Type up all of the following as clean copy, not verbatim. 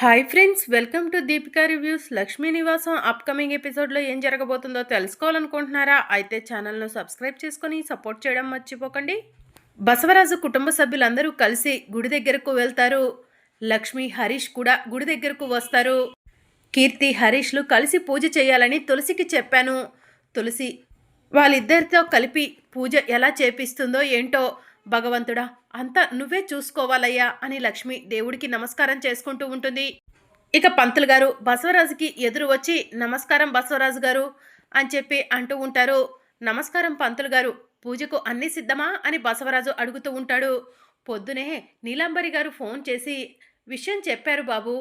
Hi friends, welcome to Deepika reviews. Lakshmi నివాసం upcoming ఎపిసోడ్లో ఏం జరగబోతుందో తెలుసుకోవాలనుకుంటున్నారా? అయితే ఛానల్ను సబ్స్క్రైబ్ చేసుకొని సపోర్ట్ చేయడం మర్చిపోకండి. బసవరాజు కుటుంబ సభ్యులందరూ కలిసి గుడి దగ్గరకు వెళ్తారు. లక్ష్మి, హరీష్ కూడా గుడి దగ్గరకు వస్తారు. కీర్తి, హరీష్లు కలిసి పూజ చేయాలని తులసికి చెప్పాను. తులసి వాళ్ళిద్దరితో కలిపి పూజ ఎలా చేపిస్తుందో ఏంటో. భగవంతుడా, అంతా నువ్వే చూసుకోవాలయ్యా అని లక్ష్మి దేవుడికి నమస్కారం చేసుకుంటూ ఉంటుంది. ఇక పంతులు గారు బసవరాజుకి ఎదురు వచ్చి, నమస్కారం బసవరాజు గారు అని చెప్పి అంటూ ఉంటారు. నమస్కారం పంతులు గారు, పూజకు అన్నీ సిద్ధమా అని బసవరాజు అడుగుతూ ఉంటాడు. పొద్దునే నీలాంబరి గారు ఫోన్ చేసి విషయం చెప్పారు బాబు,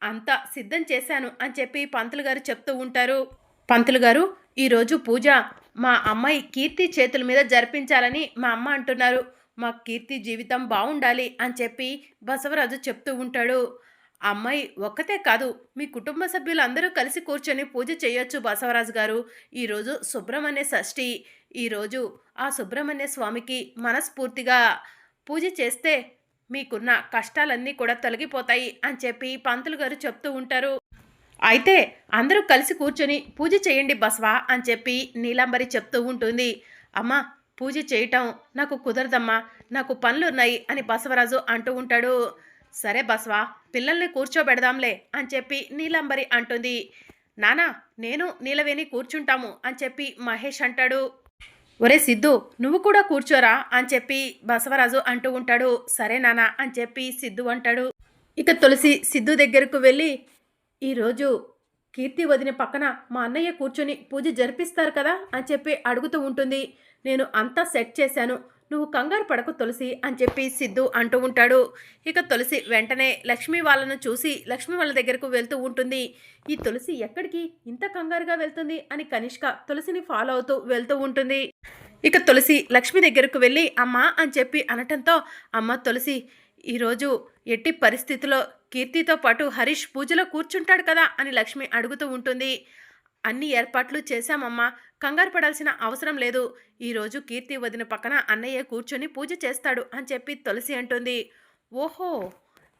అంతా సిద్ధం చేశాను అని చెప్పి పంతులు గారు చెప్తూ ఉంటారు. పంతులు గారు, ఈరోజు పూజ మా అమ్మాయి కీర్తి చేతుల మీద జరిపించాలని మా అమ్మ అంటున్నారు. మా కీర్తి జీవితం బాగుండాలి అని చెప్పి బసవరాజు చెప్తూ ఉంటాడు. అమ్మాయి ఒక్కతే కాదు, మీ కుటుంబ సభ్యులందరూ కలిసి కూర్చొని పూజ చేయొచ్చు బసవరాజు గారు. ఈరోజు సుబ్రహ్మణ్య షష్ఠి. ఈరోజు ఆ సుబ్రహ్మణ్య స్వామికి మనస్ఫూర్తిగా పూజ చేస్తే మీకున్న కష్టాలన్నీ కూడా తొలగిపోతాయి అని చెప్పి పంతులు గారు చెప్తూ ఉంటారు. అయితే అందరూ కలిసి కూర్చొని పూజ చేయండి బసవా అని చెప్పి నీలాంబరి చెప్తూ ఉంటుంది. అమ్మా, పూజ చేయటం నాకు కుదరదమ్మా, నాకు పనులున్నాయి అని బసవరాజు అంటూ ఉంటాడు. సరే బసవా, పిల్లల్ని కూర్చోబెడదాంలే అని చెప్పి నీలాంబరి అంటుంది. నానా, నేను నీలవేణి కూర్చుంటాము అని చెప్పి మహేష్ అంటాడు. ఒరే సిద్ధు, నువ్వు కూడా కూర్చోరా అని చెప్పి బసవరాజు అంటూ ఉంటాడు. సరే నానా అని చెప్పి సిద్ధు అంటాడు. ఇక తులసి సిద్ధు దగ్గరకు వెళ్ళి, ఈరోజు కీర్తి వదిన పక్కన మా అన్నయ్య కూర్చొని పూజ జరిపిస్తారు కదా అని చెప్పి అడుగుతూ ఉంటుంది. నేను అంతా సెట్ చేశాను, నువ్వు కంగారు పడకు తులసి అని చెప్పి సిద్ధు అంటూ ఉంటాడు. ఇక తులసి వెంటనే లక్ష్మి వాళ్ళను చూసి లక్ష్మి వాళ్ళ దగ్గరకు వెళ్తూ ఉంటుంది. ఈ తులసి ఎక్కడికి ఇంత కంగారుగా వెళ్తుంది అని కనిష్క తులసిని ఫాలో అవుతూ వెళ్తూ ఉంటుంది. ఇక తులసి లక్ష్మి దగ్గరకు వెళ్ళి అమ్మా అని చెప్పి అనటంతో, అమ్మ తులసి, ఈరోజు ఎట్టి పరిస్థితిలో కీర్తితో పాటు హరీష్ పూజలో కూర్చుంటాడు కదా అని లక్ష్మి అడుగుతూ ఉంటుంది. అన్ని ఏర్పాట్లు చేశామమ్మా, కంగారు పడాల్సిన అవసరం లేదు. ఈరోజు కీర్తి వదిన పక్కన అన్నయ్య కూర్చొని పూజ చేస్తాడు అని చెప్పి తులసి అంటుంది. ఓహో,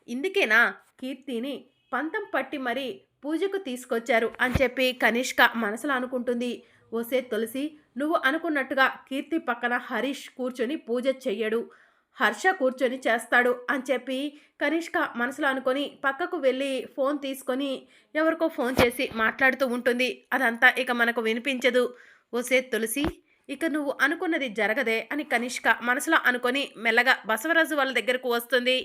ఇందుకేనా కీర్తిని పంతం పట్టి మరీ పూజకు తీసుకొచ్చారు అని చెప్పి కనిష్క మనసులో అనుకుంటుంది. ఓసే తులసి, నువ్వు అనుకున్నట్టుగా కీర్తి పక్కన హరీష్ కూర్చొని పూజ చెయ్యడు, హర్ష కూర్చొని చేస్తాడు అని చెప్పి కనిష్క మనసులో అనుకొని పక్కకు వెళ్ళి ఫోన్ తీసుకొని ఎవరికో ఫోన్ చేసి మాట్లాడుతూ ఉంటుంది. అదంతా ఇక మనకు వినిపించదు. ఓసే తులసి, ఇక నువ్వు అనుకున్నది జరగదే అని కనిష్క మనసులో అనుకొని మెల్లగా బసవరాజు వాళ్ళ దగ్గరకు వస్తుంది.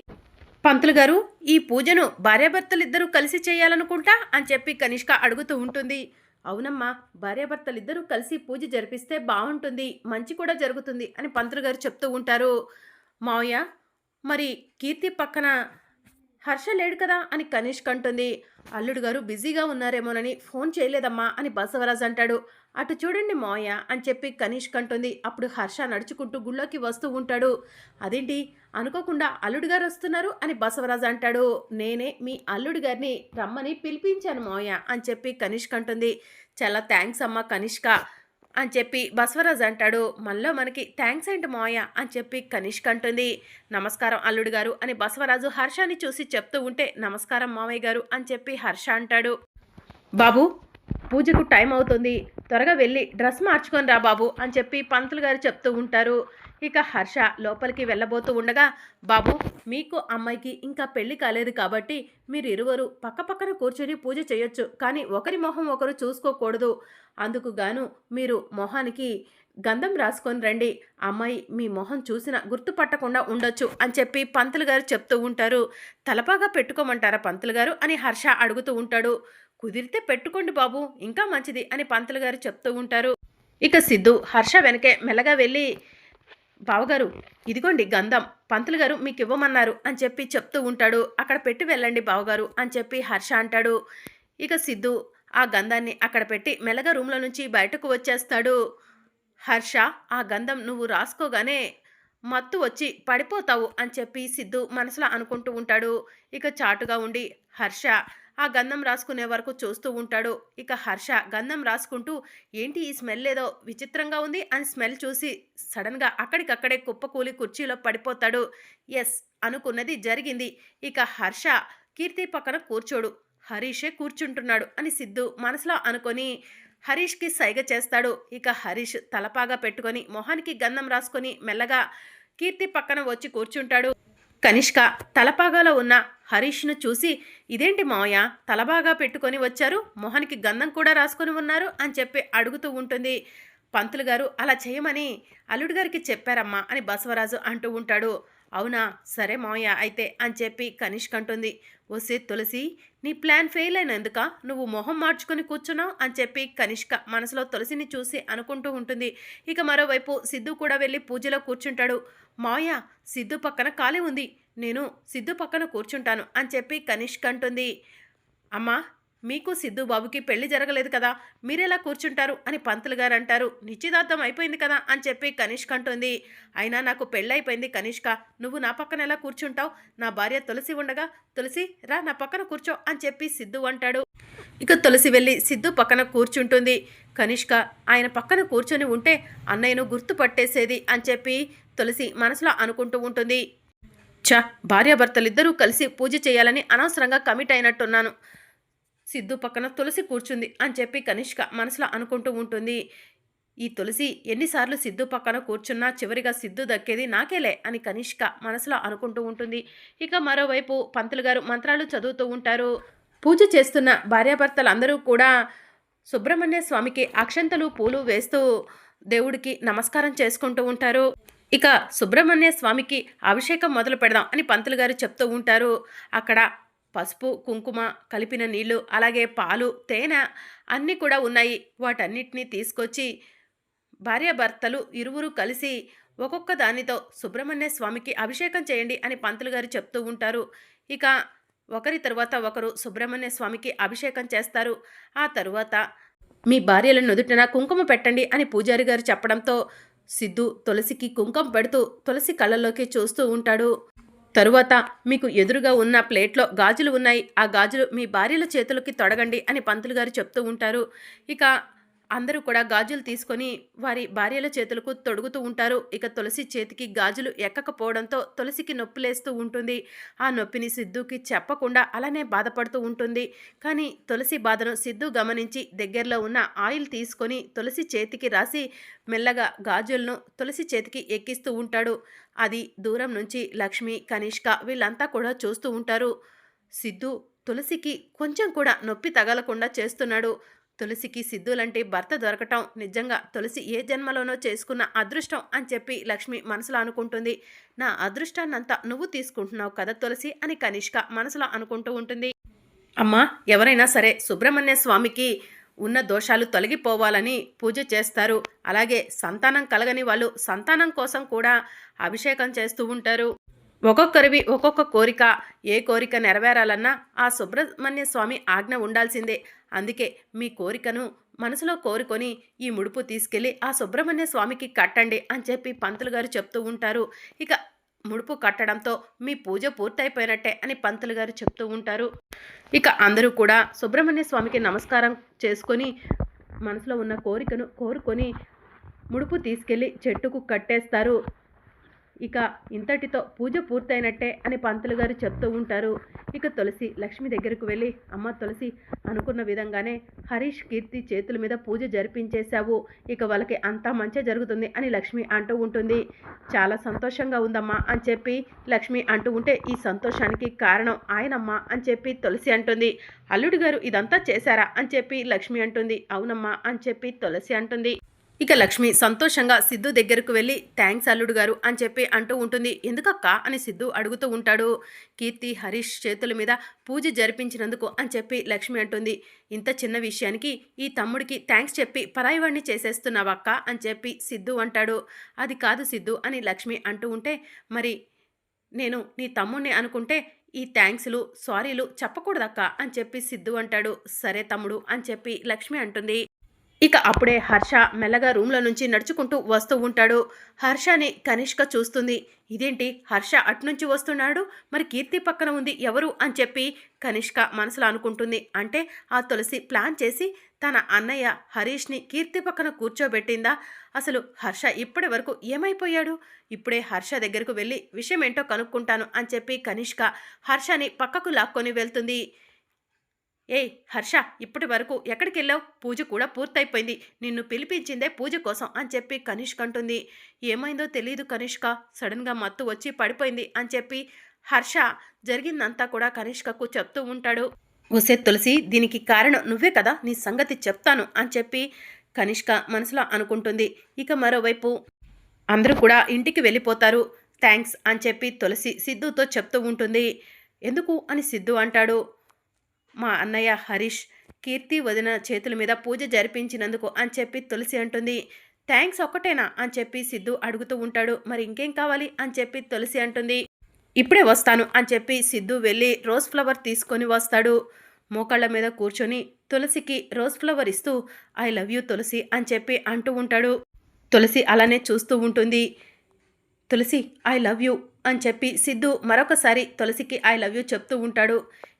పంతులు గారు, ఈ పూజను భార్యాభర్తలిద్దరూ కలిసి చేయాలనుకుంటా అని చెప్పి కనిష్క అడుగుతూ ఉంటుంది. అవునమ్మా, భార్యాభర్తలిద్దరూ కలిసి పూజ జరిపిస్తే బాగుంటుంది, మంచి కూడా జరుగుతుంది అని పంతులు గారు చెప్తూ ఉంటారు. మావయ్య, మరి కీర్తి పక్కన హర్ష లేడు కదా అని కనిష్క అంటుంది. అల్లుడు గారు బిజీగా ఉన్నారేమోనని ఫోన్ చేయలేదమ్మా అని బసవరాజు అంటాడు. అటు చూడండి మావయ్య అని చెప్పి కనిష్క అంటుంది. అప్పుడు హర్ష నడుచుకుంటూ గుళ్ళోకి వస్తూ ఉంటాడు. అదేంటి, అనుకోకుండా అల్లుడు గారు వస్తున్నారు అని బసవరాజు అంటాడు. నేనే మీ అల్లుడు గారిని రమ్మని పిలిపించాను మావయ్య అని చెప్పి కనిష్క అంటుంది. చాలా థ్యాంక్స్ అమ్మా కనిష్క అని చెప్పి బసవరాజు అంటాడు. మళ్ళీ మనకి థ్యాంక్స్ ఏంటి మావయ్య అని చెప్పి కనిష్క అంటుంది. నమస్కారం అల్లుడు గారు అని బసవరాజు హర్షాన్ని చూసి చెప్తూ ఉంటే, నమస్కారం మావయ్య గారు అని చెప్పి హర్ష అంటాడు. బాబు, పూజకు టైం అవుతుంది, త్వరగా వెళ్ళి డ్రెస్ మార్చుకొని రా బాబు అని చెప్పి పంతులు గారు చెప్తూ ఉంటారు. ఇక హర్ష లోపలికి వెళ్ళబోతూ ఉండగా, బాబు, మీకు అమ్మాయికి ఇంకా పెళ్లి కాలేదు కాబట్టి మీరు ఇరువురు పక్కపక్కన కూర్చొని పూజ చేయొచ్చు, కానీ ఒకరి మొహం ఒకరు చూసుకోకూడదు. అందుకు గాను మీరు మొహానికి గంధం రాసుకొని రండి, అమ్మాయి మీ మొహం చూసిన గుర్తుపట్టకుండా ఉండొచ్చు అని చెప్పి పంతులు గారు చెప్తూ ఉంటారు. తలపాగా పెట్టుకోమంటారా పంతులు గారు అని హర్ష అడుగుతూ ఉంటాడు. కుదిరితే పెట్టుకోండి బాబు, ఇంకా మంచిది అని పంతులు గారు చెప్తూ ఉంటారు. ఇక సిద్ధు హర్ష వెనకే మెల్లగా వెళ్ళి, బావగారు, ఇదిగోండి గంధం, పంతులు గారు మీకు ఇవ్వమన్నారు అని చెప్పి చెప్తూ ఉంటాడు. అక్కడ పెట్టి వెళ్ళండి బావగారు అని చెప్పి హర్ష అంటాడు. ఇక సిద్ధు ఆ గంధాన్ని అక్కడ పెట్టి మెల్లగా రూమ్లో నుంచి బయటకు వచ్చేస్తాడు. హర్ష, ఆ గంధం నువ్వు రాసుకోగానే మత్తు వచ్చి పడిపోతావు అని చెప్పి సిద్ధు మనసులో అనుకుంటూ ఉంటాడు. ఇక చాటుగా ఉండి హర్ష ఆ గంధం రాసుకునే వరకు చూస్తూ ఉంటాడు. ఇక హర్ష గంధం రాసుకుంటూ, ఏంటి ఈ స్మెల్ ఏదో విచిత్రంగా ఉంది అని స్మెల్ చూసి సడన్గా అక్కడికక్కడే కుప్పకూలి కుర్చీలో పడిపోతాడు. ఎస్, అనుకున్నది జరిగింది. ఇక హర్ష కీర్తి పక్కన కూర్చోడు, హరీషే కూర్చుంటున్నాడు అని సిద్ధు మనసులో అనుకొని హరీష్కి సైగ చేస్తాడు. ఇక హరీష్ తలపాగా పెట్టుకొని మొహానికి గంధం రాసుకొని మెల్లగా కీర్తి పక్కన వచ్చి కూర్చుంటాడు. కనిష్క తలపాగాలో ఉన్న హరీష్ను చూసి, ఇదేంటి మావయ్య తలబాగా పెట్టుకొని వచ్చారు, మొహానికి గంధం కూడా రాసుకొని ఉన్నారు అని చెప్పి అడుగుతూ ఉంటుంది. పంతులు గారు అలా చేయమని అల్లుడు గారికి చెప్పారమ్మా అని బసవరాజు అంటూ ఉంటాడు. అవునా, సరే మావయ్య అయితే అని చెప్పి కనిష్క అంటుంది. ఓసే తులసి, నీ ప్లాన్ ఫెయిల్ అయినందుక నువ్వు మొహం మార్చుకొని కూర్చున్నావు అని చెప్పి కనిష్క మనసులో తులసిని చూసి అనుకుంటూ ఉంటుంది. ఇక మరోవైపు సిద్ధు కూడా వెళ్ళి పూజలో కూర్చుంటాడు. మావయ్య, సిద్ధు పక్కన ఖాళీ ఉంది, నేను సిద్ధు పక్కన కూర్చుంటాను అని చెప్పి కనిష్క అంటుంది. అమ్మా, మీకు సిద్ధు బాబుకి పెళ్లి జరగలేదు కదా, మీరెలా కూర్చుంటారు అని పంతులు గారు అంటారు. నిశ్చితార్థం అయిపోయింది కదా అని చెప్పి కనిష్క అంటుంది. అయినా నాకు పెళ్ళైపోయింది కనిష్క, నువ్వు నా పక్కన ఎలా కూర్చుంటావు, నా భార్య తులసి ఉండగా, తులసి రా నా పక్కన కూర్చో అని చెప్పి సిద్ధు అంటాడు. ఇక తులసి వెళ్ళి సిద్ధు పక్కన కూర్చుంటుంది. కనిష్క ఆయన పక్కన కూర్చొని ఉంటే అన్నయ్యను గుర్తుపట్టేసేది అని చెప్పి తులసి మనసులో అనుకుంటూ ఉంటుంది. భార్యాభర్తలిద్దరూ కలిసి పూజ చేయాలని అనవసరంగా కమిట్ అయినట్టున్నాను, సిద్ధు పక్కన తులసి కూర్చుంది అని చెప్పి కనిష్క మనసులో అనుకుంటూ ఉంటుంది. ఈ తులసి ఎన్నిసార్లు సిద్ధు పక్కన కూర్చున్నా చివరిగా సిద్ధు దక్కేది నాకేలే అని కనిష్క మనసులో అనుకుంటూ ఉంటుంది. ఇక మరోవైపు పంతులు గారు మంత్రాలు చదువుతూ ఉంటారు. పూజ చేస్తున్న భార్యాభర్తలందరూ కూడా సుబ్రహ్మణ్య స్వామికి అక్షంతలు పూలు వేస్తూ దేవుడికి నమస్కారం చేసుకుంటూ ఉంటారు. ఇక సుబ్రహ్మణ్య స్వామికి అభిషేకం మొదలు పెడదాం అని పంతులు గారు చెప్తూ ఉంటారు. అక్కడ పసుపు కుంకుమ కలిపిన నీళ్లు, అలాగే పాలు, తేనె అన్నీ కూడా ఉన్నాయి. వాటన్నిటినీ తీసుకొచ్చి భార్యాభర్తలు ఇరువురు కలిసి ఒక్కొక్క దానితో సుబ్రహ్మణ్య స్వామికి అభిషేకం చేయండి అని పంతులు గారు చెప్తూ ఉంటారు. ఇక ఒకరి తరువాత ఒకరు సుబ్రహ్మణ్య స్వామికి అభిషేకం చేస్తారు. ఆ తరువాత మీ భార్యల నుదుటిన కుంకుమ పెట్టండి అని పూజారి గారు చెప్పడంతో సిద్ధు తులసికి కుంకుమ పెడుతూ తులసి కళ్ళల్లోకి చూస్తూ ఉంటాడు. తరువాత మీకు ఎదురుగా ఉన్న ప్లేట్లో గాజులు ఉన్నాయి, ఆ గాజులు మీ భార్యల చేతులకి తొడగండి అని పంతులు గారు చెప్తూ ఉంటారు. ఇక అందరూ కూడా గాజులు తీసుకొని వారి భార్యల చేతులకు తొడుగుతూ ఉంటారు. ఇక తులసి చేతికి గాజులు ఎక్కకపోవడంతో తులసికి నొప్పిలేస్తూ ఉంటుంది. ఆ నొప్పిని సిద్ధుకి చెప్పకుండా అలానే బాధపడుతూ ఉంటుంది. కానీ తులసి బాధను సిద్ధు గమనించి దగ్గరలో ఉన్న ఆయిల్ తీసుకొని తులసి చేతికి రాసి మెల్లగా గాజులను తులసి చేతికి ఎక్కిస్తూ ఉంటాడు. అది దూరం నుంచి లక్ష్మి, కనిష్క వీళ్ళంతా కూడా చూస్తూ ఉంటారు. సిద్ధు తులసికి కొంచెం కూడా నొప్పి తగలకుండా చేస్తున్నాడు. తులసికి సిద్ధులంటే భర్త దొరకటం నిజంగా తులసి ఏ జన్మలోనో చేసుకున్న అదృష్టం అని చెప్పి లక్ష్మి మనసులో అనుకుంటుంది. నా అదృష్టాన్నంతా నువ్వు తీసుకుంటున్నావు కదా తులసి అని కనిష్క మనసులో అనుకుంటూ ఉంటుంది. అమ్మా, ఎవరైనా సరే సుబ్రహ్మణ్య స్వామికి ఉన్న దోషాలు తొలగిపోవాలని పూజ చేస్తారు. అలాగే సంతానం కలగని వాళ్ళు సంతానం కోసం కూడా అభిషేకం చేస్తూ ఉంటారు. ఒక్కొక్కరివి ఒక్కొక్క కోరిక, ఏ కోరిక నెరవేరాలన్నా ఆ సుబ్రహ్మణ్య స్వామి ఆజ్ఞ ఉండాల్సిందే. అందుకే మీ కోరికను మనసులో కోరుకొని ఈ ముడుపు తీసుకెళ్ళి ఆ సుబ్రహ్మణ్య స్వామికి కట్టండి అని చెప్పి పంతులు గారు చెప్తూ ఉంటారు. ఇక ముడుపు కట్టడంతో మీ పూజ పూర్తయిపోయినట్టే అని పంతులు గారు చెప్తూ ఉంటారు. ఇక అందరూ కూడా సుబ్రహ్మణ్య స్వామికి నమస్కారం చేసుకొని మనసులో ఉన్న కోరికను కోరుకొని ముడుపు తీసుకెళ్ళి చెట్టుకు కట్టేస్తారు. ఇక ఇంతటితో పూజ పూర్తయినట్టే అని పంతులు గారు చెప్తూ ఉంటారు. ఇక తులసి లక్ష్మి దగ్గరకు వెళ్ళి, అమ్మ తులసి, అనుకున్న విధంగానే హరీష్, కీర్తి చేతుల మీద పూజ జరిపించేశావు, ఇక వాళ్ళకి అంతా మంచి జరుగుతుంది అని లక్ష్మి అంటూ ఉంటుంది. చాలా సంతోషంగా ఉందమ్మా అని చెప్పి లక్ష్మి అంటూ ఉంటే, ఈ సంతోషానికి కారణం ఆయనమ్మా అని చెప్పి తులసి అంటుంది. అల్లుడు గారు ఇదంతా చేశారా అని చెప్పి లక్ష్మి అంటుంది. అవునమ్మా అని చెప్పి తులసి అంటుంది. ఇక లక్ష్మి సంతోషంగా సిద్ధు దగ్గరకు వెళ్ళి, థ్యాంక్స్ అల్లుడు గారు అని చెప్పి అంటూ ఉంటుంది. ఎందుకక్క అని సిద్ధు అడుగుతూ ఉంటాడు. కీర్తి హరీష్ చేతుల మీద పూజ జరిపించినందుకు అని చెప్పి లక్ష్మి అంటుంది. ఇంత చిన్న విషయానికి ఈ తమ్ముడికి థ్యాంక్స్ చెప్పి పరాయివాణ్ణి చేసేస్తున్నావక్క అని చెప్పి సిద్ధు అంటాడు. అది కాదు సిద్ధు అని లక్ష్మి అంటూ ఉంటే, మరి నేను నీ తమ్ముడిని అనుకుంటే ఈ థ్యాంక్స్లు సారీలు చెప్పకూడదక్క అని చెప్పి సిద్ధు అంటాడు. సరే తమ్ముడు అని చెప్పి లక్ష్మి అంటుంది. ఇక అప్పుడే హర్ష మెల్లగా రూమ్లో నుంచి నడుచుకుంటూ వస్తూ ఉంటాడు. హర్షని కనిష్క చూస్తుంది. ఇదేంటి హర్ష అట్నుంచి వస్తున్నాడు, మరి కీర్తి పక్కన ఉంది ఎవరు అని చెప్పి కనిష్క మనసులో అనుకుంటుంది. అంటే ఆ తులసి ప్లాన్ చేసి తన అన్నయ్య హరీష్ని కీర్తి పక్కన కూర్చోబెట్టిందా? అసలు హర్ష ఇప్పటి వరకు ఏమైపోయాడు? ఇప్పుడే హర్ష దగ్గరకు వెళ్ళి విషయం ఏంటో కనుక్కుంటాను అని చెప్పి కనిష్క హర్షని పక్కకు లాక్కొని వెళ్తుంది. ఏయ్ హర్ష, ఇప్పటి వరకు ఎక్కడికెళ్ళావు? పూజ కూడా పూర్తయిపోయింది. నిన్ను పిలిపించిందే పూజ కోసం అని చెప్పి కనిష్క అంటుంది. ఏమైందో తెలీదు కనిష్క, సడన్గా మత్తు వచ్చి పడిపోయింది అని చెప్పి హర్ష జరిగిందంతా కూడా కనిష్కకు చెప్తూ ఉంటాడు. ఒసే తులసి, దీనికి కారణం నువ్వే కదా, నీ సంగతి చెప్తాను అని చెప్పి కనిష్క మనసులో అనుకుంటుంది. ఇక మరోవైపు అందరూ కూడా ఇంటికి వెళ్ళిపోతారు. థ్యాంక్స్ అని చెప్పి తులసి సిద్ధుతో చెప్తూ ఉంటుంది. ఎందుకు అని సిద్ధు అంటాడు. మా అన్నయ్య హరీష్ కీర్తి వదిన చేతుల మీద పూజ జరిపించినందుకు అని చెప్పి తులసి అంటుంది. థ్యాంక్స్ ఒక్కటేనా అని చెప్పి సిద్ధు అడుగుతూ ఉంటాడు. మరి ఇంకేం కావాలి అని చెప్పి తులసి అంటుంది. ఇప్పుడే వస్తాను అని చెప్పి సిద్ధు వెళ్ళి రోజ్ ఫ్లవర్ తీసుకొని వస్తాడు. మోకాళ్ళ మీద కూర్చొని తులసికి రోజ్ ఫ్లవర్ ఇస్తూ ఐ లవ్ యూ తులసి అని చెప్పి అంటూ ఉంటాడు. తులసి అలానే చూస్తూ ఉంటుంది. తులసి ఐ లవ్ యూ అని చెప్పి సిద్ధు మరొకసారి తులసికి ఐ లవ్ యూ చెప్తూ ఉంటాడు.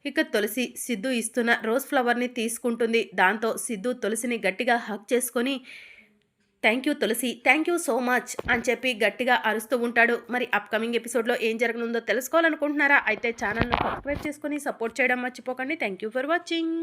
ఇక తులసి సిద్ధు ఇస్తున్న రోజ్ ఫ్లవర్ని తీసుకుంటుంది. దాంతో సిద్ధు తులసిని గట్టిగా హగ్ చేసుకొని thank you Tulasi, thank you so much అని చెప్పి గట్టిగా అరుస్తూ ఉంటాడు. మరి అప్కమింగ్ ఎపిసోడ్లో ఏం జరగనుందో తెలుసుకోవాలనుకుంటున్నారా? అయితే ఛానల్ను సబ్స్క్రైబ్ చేసుకొని సపోర్ట్ చేయడం మర్చిపోకండి. Thank you for watching.